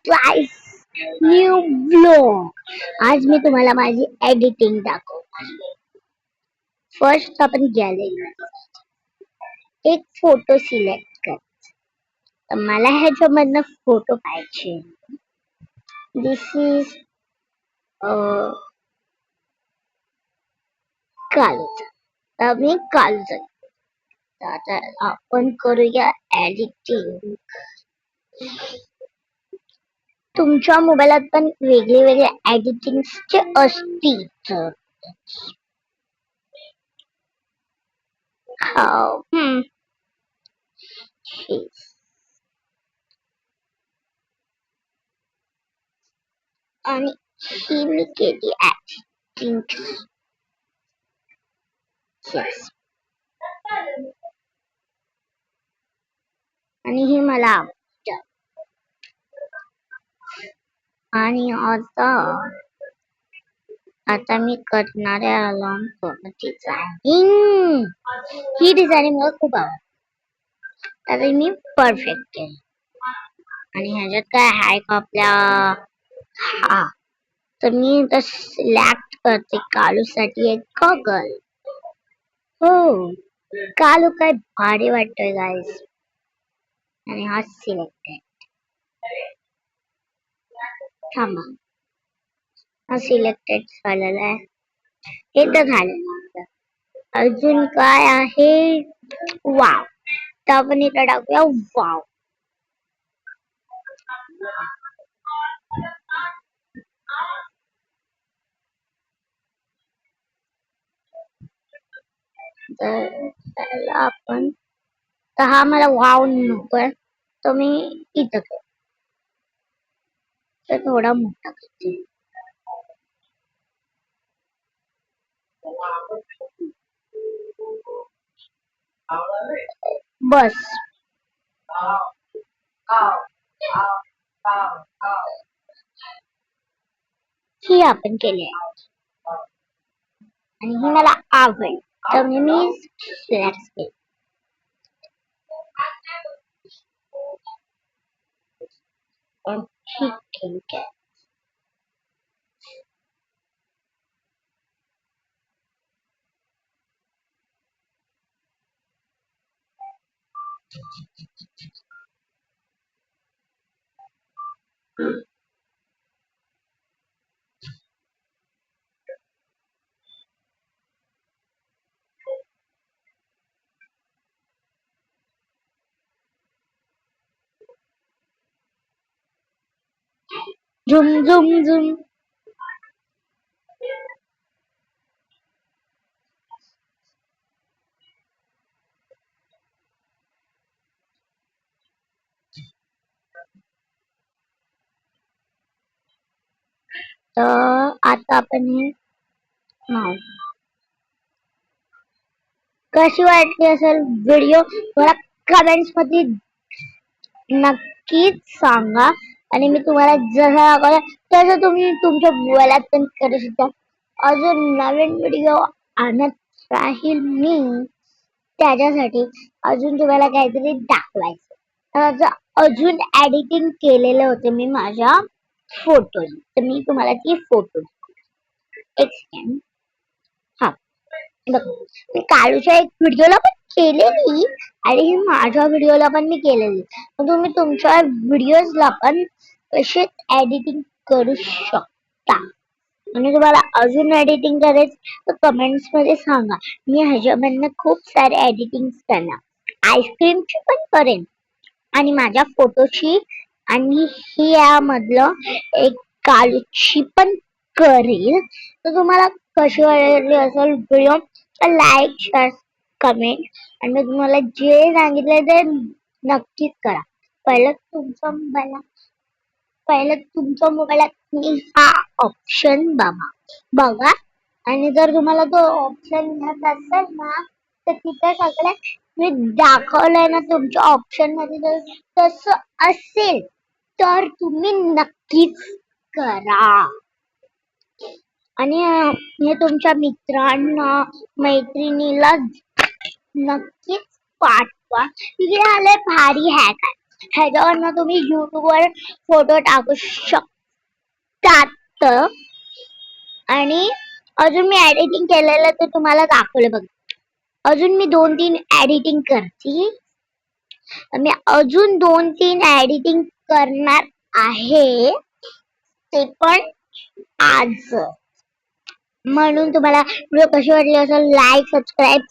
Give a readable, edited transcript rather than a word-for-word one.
Guys, new blog. आज मी तुम्हाला माझी एडिटिंग दाखवणार। फर्स्ट आपण गॅलरी एक फोटो सिलेक्ट कर। तर मला ह्याच्यामधनं फोटो पाहिजे। दिस इज कालूचा। तर मी कालूचा। आता आपण करूया एडिटिंग। तुमच्या मोबाईलात पण वेगळे वेगळे एडिटिंगचे असतील। आणि ही मी केली एडिटिंग। आणि ही मला आवडतं। आणि आता मी करणार आहे अलॉन डिझायनिंग। ही डिझायनिंग मला खूप आवडते। तर मी परफेक्ट केली। आणि ह्याच्यात काय आहे का आपल्या तर मी आता सिलेक्ट करते कालूसाठी एक गॉगल। हो, कालू काय भारी वाटतोय गाइस। आणि हा सिलेक्टेड। थांबा, हा सिलेक्टेड झालेला आहे। हे तर झालं। अजून काय आहे? वाव। तर आपण इकडे टाकूया वाव। तर आपण तर हा मला वाव नकोय। तो मी इथं तर थोडा मोठा करते। बस ही आपण केली आहे। आणि ही मला आवडली। तर मी सिलेक्ट केली। ठीक आहे। झुम झुम झुम। तर आता आपण कशी वाटली असेल व्हिडिओ मला कमेंट्स मध्ये नक्कीच सांगा। आणि मी तुम्हाला जसं दाखवलं तसं तुम्ही तुमच्या मोबाईलात पण करू शकता। अजून नवीन व्हिडिओ आणत राहील मी। त्याच्यासाठी अजून तुम्हाला काहीतरी दाखवायचं। अजून एडिटिंग केलेले होते मी माझ्या फोटो। तर मी तुम्हाला ती फोटो एक सेकंड। हा बघ, मी कालूच्या एक व्हिडिओला पण केलेली आणि माझ्या व्हिडिओला पण मी केलेली। तुम्ही तुमच्या व्हिडिओजला पण कसे एडिटिंग करू शकता। आणि तुम्हाला अजून एडिटिंग करायचं तर कमेंट्स मध्ये सांगा। मी ह्याच्यामधनं खूप सारे एडिटिंग करणार। आईस्क्रीमची पण करेन आणि माझ्या फोटोची आणि ही यामधलं एक कालूची पण करेल। तर तुम्हाला कशी वाटली असेल व्हिडिओ तर लाईक शेअर कमेंट। आणि तुम्हाला जे सांगितलं ते नक्कीच करा। पहिलं तुमच्या मोबाईलात हा ऑप्शन बघा। आणि जर तुम्हाला तो ऑप्शन मिळत असेल ना तर तिथे सगळं मी दाखवलंय ना तुमच्या ऑप्शन मध्ये जर तसं असेल तर तुम्ही नक्कीच करा। आणि हे तुमच्या मित्रांना मैत्रिणीला नक्कीच पाठवा। हे आलंय भारी हॅक आहे। ह्याच्यावरनं तुम्ही युट्यूबवर फोटो टाकू शकतात. आणि अजून मी एडिटिंग केलेलं ते तुम्हाला दाखवलं बघ. अजून मी 2-3 एडिटिंग करते. मी अजून 2-3 एडिटिंग करणार आहे, ते पण आज. म्हणून तुम्हाला व्हिडिओ कशी वाटली असेल लाईक सबस्क्राईब